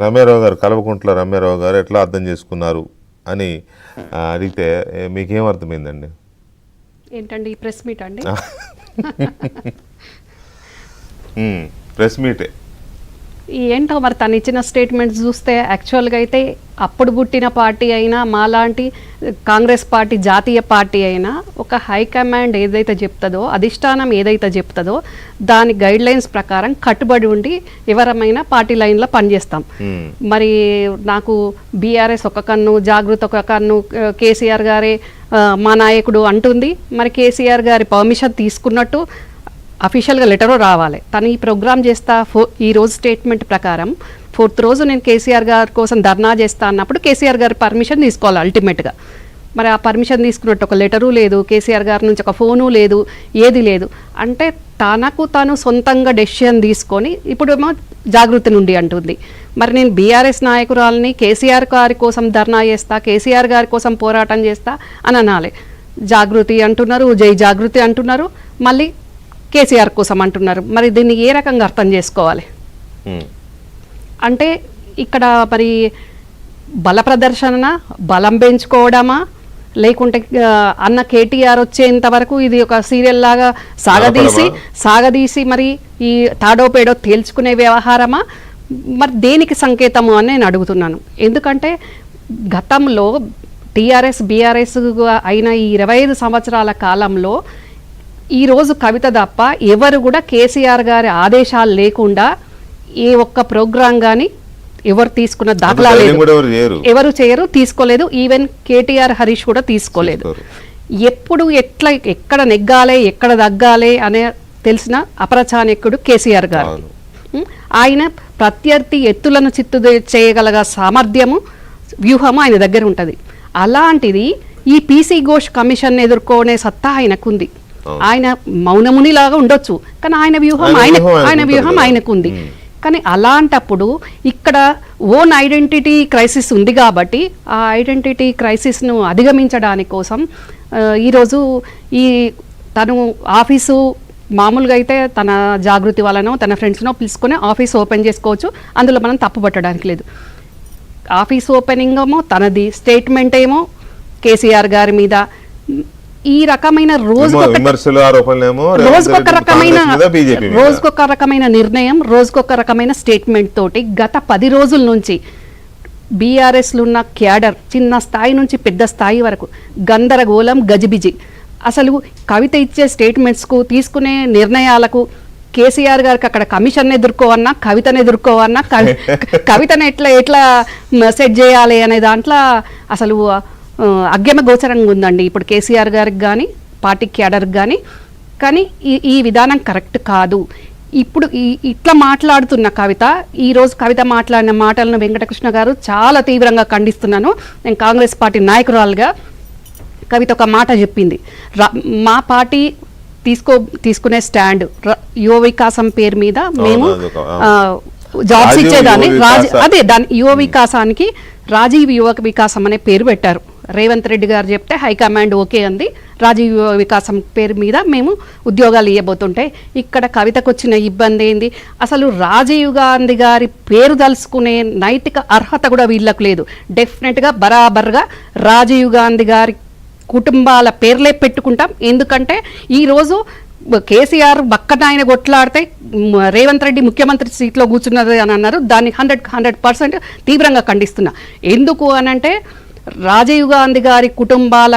రమ్యారావు గారు, కల్వకుంట్ల రమ్యారావు గారు ఎట్లా అర్థం చేసుకున్నారు అని అడిగితే మీకేం అర్థమైందండి? ఏంటండి ఈ ప్రెస్ మీట్ అండి? ప్రెస్ మీటే ఏంటో మరి తను ఇచ్చిన స్టేట్మెంట్స్ చూస్తే యాక్చువల్గా అయితే అప్పుడు పుట్టిన పార్టీ అయినా మాలాంటి కాంగ్రెస్ పార్టీ జాతీయ పార్టీ అయినా ఒక హైకమాండ్ ఏదైతే చెప్తుందో, అధిష్టానం ఏదైతే చెప్తుందో దాని గైడ్ లైన్స్ ప్రకారం కట్టుబడి ఉండి ఎవరమైనా పార్టీ లైన్లో పనిచేస్తాం. మరి నాకు బీఆర్ఎస్ ఒక కన్ను, జాగృతి ఒక కన్ను, కేసీఆర్ గారే మా నాయకుడు అంటుంది. మరి కేసీఆర్ గారి పర్మిషన్ తీసుకున్నట్టు అఫీషియల్గా లెటరు రావాలి. తను ఈ ప్రోగ్రామ్ చేస్తా ఈ రోజు స్టేట్మెంట్ ప్రకారం 4th రోజు నేను కేసీఆర్ గారి కోసం ధర్నా చేస్తా అన్నప్పుడు కేసీఆర్ గారి పర్మిషన్ తీసుకోవాలి అల్టిమేట్గా. మరి ఆ పర్మిషన్ తీసుకున్నట్టు ఒక లెటరు లేదు, కేసీఆర్ గారి నుంచి ఒక ఫోను లేదు, ఏది లేదు. అంటే తనకు తాను సొంతంగా డెసిషన్ తీసుకొని ఇప్పుడేమో జాగృతి నుండి అంటుంది. మరి నేను బీఆర్ఎస్ నాయకురాలని కేసీఆర్ గారి కోసం ధర్నా చేస్తా, కేసీఆర్ గారి కోసం పోరాటం చేస్తా అని అనాలి. జాగృతి అంటున్నారు, జై జాగృతి అంటున్నారు, మళ్ళీ కేసీఆర్ కోసం అంటున్నారు. మరి దీన్ని ఏ రకంగా అర్థం చేసుకోవాలి? అంటే ఇక్కడ మరి బల ప్రదర్శన, బలం పెంచుకోవడమా, లేకుంటే అన్న కేటీఆర్ వచ్చేంత వరకు ఇది ఒక సీరియల్ లాగా సాగదీసి మరి ఈ తాడో పేడో తేల్చుకునే వ్యవహారమా, మరి దేనికి సంకేతము అని నేను అడుగుతున్నాను. ఎందుకంటే గతంలో టీఆర్ఎస్ బీఆర్ఎస్ అయిన ఈ 25 సంవత్సరాల కాలంలో ఈరోజు కవిత తప్ప ఎవరు కూడా కేసీఆర్ గారి ఆదేశాలు లేకుండా ఏ ఒక్క ప్రోగ్రాం కానీ ఎవరు తీసుకున్న దాఖలా లేదు, ఎవరు చేయరు, తీసుకోలేదు. ఈవెన్ కేటీఆర్, హరీష్ కూడా తీసుకోలేదు. ఎప్పుడు ఎక్కడ నెగ్గాలి, ఎక్కడ తగ్గాలి అనే తెలిసిన అపరచాణక్యుడు కేసీఆర్ గారు. ఆయన ప్రత్యర్థి ఎత్తులను చిత్తు చేయగలగ సామర్థ్యము, వ్యూహము ఆయన దగ్గర ఉంటుంది. అలాంటిది ఈ పీసీ ఘోష్ కమిషన్ ఎదుర్కొనే సత్తా ఆయనకుంది. ఆయన మౌనమునిలాగా ఉండొచ్చు, కానీ ఆయన వ్యూహం ఆయనకుంది. కానీ అలాంటప్పుడు ఇక్కడ ఓన్ ఐడెంటిటీ క్రైసిస్ ఉంది కాబట్టి ఆ ఐడెంటిటీ క్రైసిస్ను అధిగమించడానికి కోసం ఈరోజు తను ఆఫీసు మామూలుగా అయితే తన జాగృతి వాళ్ళనో తన ఫ్రెండ్స్నో పిలుచుకొని ఆఫీస్ ఓపెన్ చేసుకోవచ్చు, అందులో మనం తప్పు పట్టడానికి లేదు. ఆఫీస్ ఓపెనింగ్ ఏమో తనది, స్టేట్మెంట్ ఏమో కేసీఆర్ గారి మీద. ఈ రకమైన రోజుకొక రకమైన నిర్ణయం, రోజుకొక రకమైన స్టేట్మెంట్ తోటి గత 10 రోజుల నుంచి బీఆర్ఎస్లో ఉన్న క్యాడర్ చిన్న స్థాయి నుంచి పెద్ద స్థాయి వరకు గందరగోళం, గజిబిజి. అసలు కవిత ఇచ్చే స్టేట్మెంట్స్కు, తీసుకునే నిర్ణయాలకు కేసీఆర్ గారికి అక్కడ కమిషన్ ఎదుర్కోవన్నా, కవితను ఎదుర్కోవన్నా, కవితను ఎట్లా సెట్ చేయాలి అనే దాంట్లో అసలు అగ్గమ గోచరంగా ఉందండి ఇప్పుడు కేసీఆర్ గారికి కానీ పార్టీ క్యాడర్కి కానీ. కానీ ఈ విధానం కరెక్ట్ కాదు. ఇప్పుడు ఇట్లా మాట్లాడుతున్న కవిత, ఈరోజు కవిత మాట్లాడిన మాటలను వెంకటకృష్ణ గారు చాలా తీవ్రంగా ఖండిస్తున్నాను. నేను కాంగ్రెస్ పార్టీ నాయకురాలుగా కవిత ఒక మాట చెప్పింది, మా పార్టీ తీసుకునే స్టాండ్ యువ వికాసం పేరు మీద మేము జాబ్స్ ఇచ్చేదాన్ని, అదే దాని యువ వికాసానికి రాజీవ్ యువ వికాసం అనే పేరు పెట్టారు. రేవంత్ రెడ్డి గారు చెప్తే హైకమాండ్ ఓకే అంది. రాజీవ్ యువ వికాసం పేరు మీద మేము ఉద్యోగాలు ఇవ్వబోతుంటే ఇక్కడ కవితకు వచ్చిన ఇబ్బంది ఏంది? అసలు రాజీవ్ గాంధీ గారి పేరు తలుసుకునే నైతిక అర్హత కూడా వీళ్ళకు లేదు. డెఫినెట్గా బరాబర్గా రాజీవ్ గాంధీ గారి కుటుంబాల పేర్లే పెట్టుకుంటాం. ఎందుకంటే ఈరోజు కేసీఆర్ పక్కన ఆయన కొట్లాడితే రేవంత్ రెడ్డి ముఖ్యమంత్రి సీట్లో కూర్చున్నది అని అన్నారు. దాన్ని 100% తీవ్రంగా ఖండిస్తున్నా. ఎందుకు అనంటే రాజీవ్ గాంధీ గారి కుటుంబాల